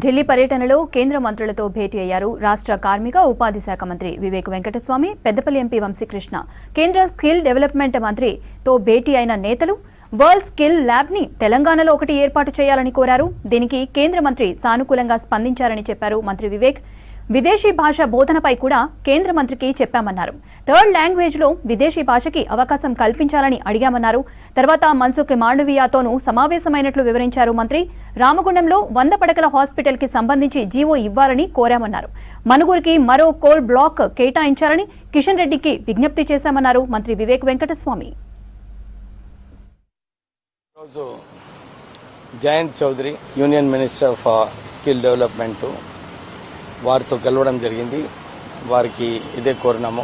ఢిల్లీ పర్యటనలో కేంద్ర మంత్రులతో భేటీ అయ్యారు రాష్ట్ర కార్మిక ఉపాధి శాఖ మంత్రి వివేక్ వెంకటస్వామి, పెద్దపల్లి ఎంపీ వంశీకృష్ణ. కేంద్ర స్కిల్ డెవలప్మెంట్ మంత్రితో భేటీ అయిన నేతలు వరల్డ్ స్కిల్ ల్యాబ్ ని తెలంగాణలో ఒకటి ఏర్పాటు చేయాలని కోరారు. దీనికి కేంద్ర మంత్రి సానుకూలంగా స్పందించారని చెప్పారు మంత్రి వివేక్. విదేశీ భాష బోధనపై కూడా కేంద్ర మంత్రికి చెప్పామన్నారు. థర్డ్ లాంగ్వేజ్ లో విదేశీ భాషకి అవకాశం కల్పించాలని అడిగామన్నారు. తర్వాత మన్సుఖ్ మాండవీయతోనూ సమావేశమైనట్లు వివరించారు మంత్రి. రామగుండంలో 100 పడకల హాస్పిటల్ కి సంబంధించి జీవో ఇవ్వాలని కోరామన్నారు. మనుగురికి మరో కోల్ బ్లాక్ కేటాయించాలని కిషన్ రెడ్డికి విజ్ఞప్తి చేశామన్నారు మంత్రి Vivek Venkataswamy. Jayant Chaudhary, union minister for skill development, వారితో కలవడం జరిగింది. వారికి ఇదే కోరినాము,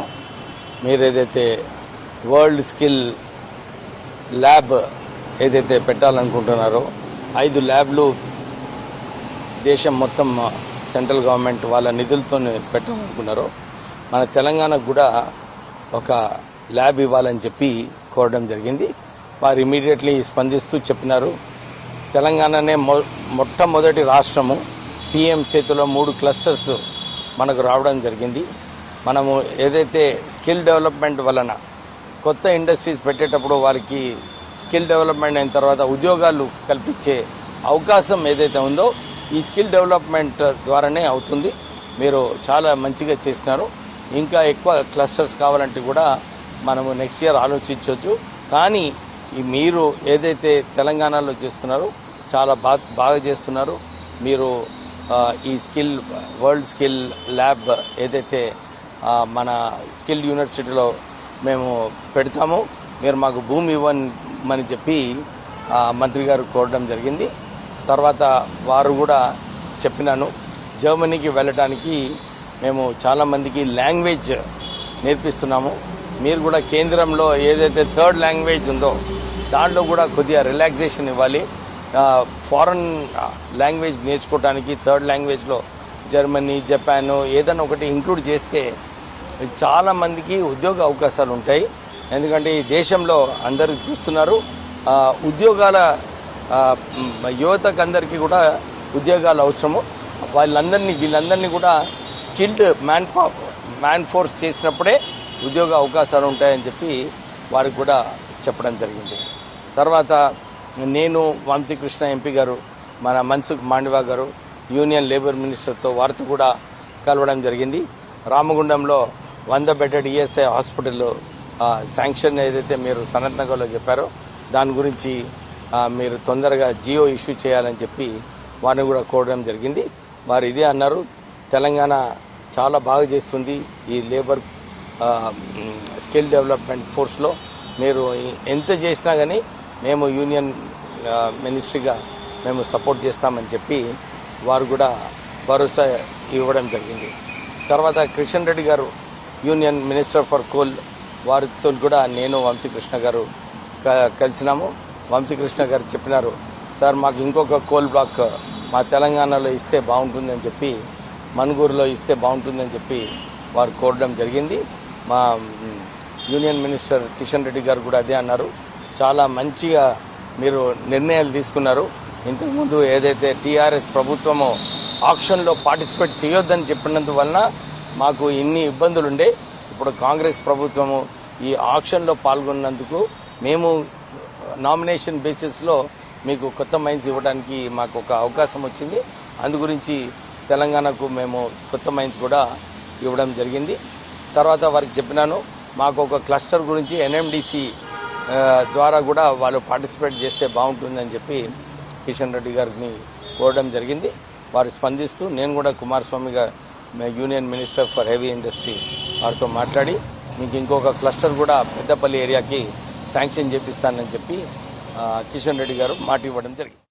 మీరు ఏదైతే వరల్డ్ స్కిల్ ల్యాబ్ ఏదైతే పెట్టాలనుకుంటున్నారో 5 ల్యాబ్లు దేశం మొత్తం సెంట్రల్ గవర్నమెంట్ వాళ్ళ నిధులతో పెట్టాలనుకున్నారో మన తెలంగాణకు కూడా ఒక ల్యాబ్ ఇవ్వాలని చెప్పి కోరడం జరిగింది. వారు ఇమీడియట్లీ స్పందిస్తూ చెప్పినారు. తెలంగాణనే మొట్టమొదటి రాష్ట్రము పిఎం సేతులో 3 క్లస్టర్స్ మనకు రావడం జరిగింది. మనము ఏదైతే స్కిల్ డెవలప్మెంట్ వలన కొత్త ఇండస్ట్రీస్ పెట్టేటప్పుడు వారికి స్కిల్ డెవలప్మెంట్ అయిన తర్వాత ఉద్యోగాలు కల్పించే అవకాశం ఏదైతే ఉందో ఈ స్కిల్ డెవలప్మెంట్ ద్వారానే అవుతుంది. మీరు చాలా మంచిగా చేసినారు. ఇంకా ఎక్కువ క్లస్టర్స్ కావాలంటే కూడా మనము నెక్స్ట్ ఇయర్ ఆలోచించవచ్చు. కానీ మీరు ఏదైతే తెలంగాణలో చేస్తున్నారో చాలా బాగా చేస్తున్నారు. మీరు ఈ స్కిల్ వరల్డ్ స్కిల్ ల్యాబ్ ఏదైతే మన స్కిల్ యూనివర్సిటీలో మేము పెడతామో మీరు మాకు భూమి ఇవ్వమని చెప్పి మంత్రి గారు కోరడం జరిగింది. తర్వాత వారు కూడా చెప్పినాను, జర్మనీకి వెళ్ళడానికి మేము చాలామందికి లాంగ్వేజ్ నేర్పిస్తున్నాము. మీరు కూడా కేంద్రంలో ఏదైతే థర్డ్ లాంగ్వేజ్ ఉందో దాంట్లో కూడా కొద్దిగా రిలాక్సేషన్ ఇవ్వాలి. ఫారెన్ లాంగ్వేజ్ నేర్చుకోవడానికి థర్డ్ లాంగ్వేజ్లో జర్మనీ, జపాన్ ఏదైనా ఒకటి ఇంక్లూడ్ చేస్తే చాలా మందికి ఉద్యోగ అవకాశాలు ఉంటాయి. ఎందుకంటే ఈ దేశంలో అందరూ చూస్తున్నారు, ఉద్యోగాల యువతకు అందరికీ కూడా ఉద్యోగాలు అవసరము. వీళ్ళందరినీ కూడా స్కిల్డ్ మ్యాన్ ఫోర్స్ చేసినప్పుడే ఉద్యోగ అవకాశాలు ఉంటాయని చెప్పి వారికి కూడా చెప్పడం జరిగింది. తర్వాత నేను వంశీకృష్ణ ఎంపీ గారు, మన మన్సుఖ్ మాండవీయ గారు యూనియన్ లేబర్ మినిస్టర్తో వారితో కూడా కలవడం జరిగింది. రామగుండంలో 100 బెడెడ్ ఈఎస్ఐ హాస్పిటల్ శాంక్షన్ ఏదైతే మీరు సనత్ నగర్లో చెప్పారో దాని గురించి మీరు తొందరగా జియో ఇష్యూ చేయాలని చెప్పి వారిని కూడా కోరడం జరిగింది. వారు ఇదే అన్నారు, తెలంగాణ చాలా బాగా చేస్తుంది ఈ లేబర్ స్కిల్ డెవలప్మెంట్ ఫోర్స్లో. మీరు ఎంత చేసినా కానీ మేము యూనియన్ మినిస్ట్రీగా మేము సపోర్ట్ చేస్తామని చెప్పి వారు కూడా భరోసా ఇవ్వడం జరిగింది. తర్వాత కిషన్ రెడ్డి గారు, యూనియన్ మినిస్టర్ ఫర్ కోల్, వారితో కూడా నేను వంశీకృష్ణ గారు కలిసినాము. వంశీకృష్ణ గారు చెప్పినారు, సార్ మాకు ఇంకొక కోల్ బ్లాక్ మా తెలంగాణలో ఇస్తే బాగుంటుందని చెప్పి, మనుగూరులో ఇస్తే బాగుంటుందని చెప్పి వారు కోరడం జరిగింది. మా యూనియన్ మినిస్టర్ కిషన్ రెడ్డి గారు కూడా అదే అన్నారు. చాలా మంచిగా మీరు నిర్ణయాలు తీసుకున్నారు. ఇంతకుముందు ఏదైతే టీఆర్ఎస్ ప్రభుత్వమో ఆక్షన్లో పార్టిసిపేట్ చేయొద్దని చెప్పినందువలన మాకు ఇన్ని ఇబ్బందులుండే. ఇప్పుడు కాంగ్రెస్ ప్రభుత్వము ఈ ఆక్షన్లో పాల్గొన్నందుకు మేము నామినేషన్ బేసిస్లో మీకు కొత్త మైన్స్ ఇవ్వడానికి మాకు ఒక అవకాశం వచ్చింది. అందు గురించి తెలంగాణకు మేము కొత్త మైన్స్ కూడా ఇవ్వడం జరిగింది. తర్వాత వారికి చెప్పినాను, మాకు ఒక క్లస్టర్ గురించి ఎన్ఎండిసి ద్వారా కూడా వాళ్ళు పార్టిసిపేట్ చేస్తే బాగుంటుందని చెప్పి కిషన్ రెడ్డి గారిని కోరడం జరిగింది. వారు స్పందిస్తూ నేను కూడా కుమారస్వామి గారు union minister for heavy industries వారితో మాట్లాడి మీకు ఇంకొక క్లస్టర్ కూడా పెద్దపల్లి ఏరియాకి శాంక్షన్ చేపిస్తానని చెప్పి కిషన్ రెడ్డి గారు మాట ఇవ్వడం జరిగింది.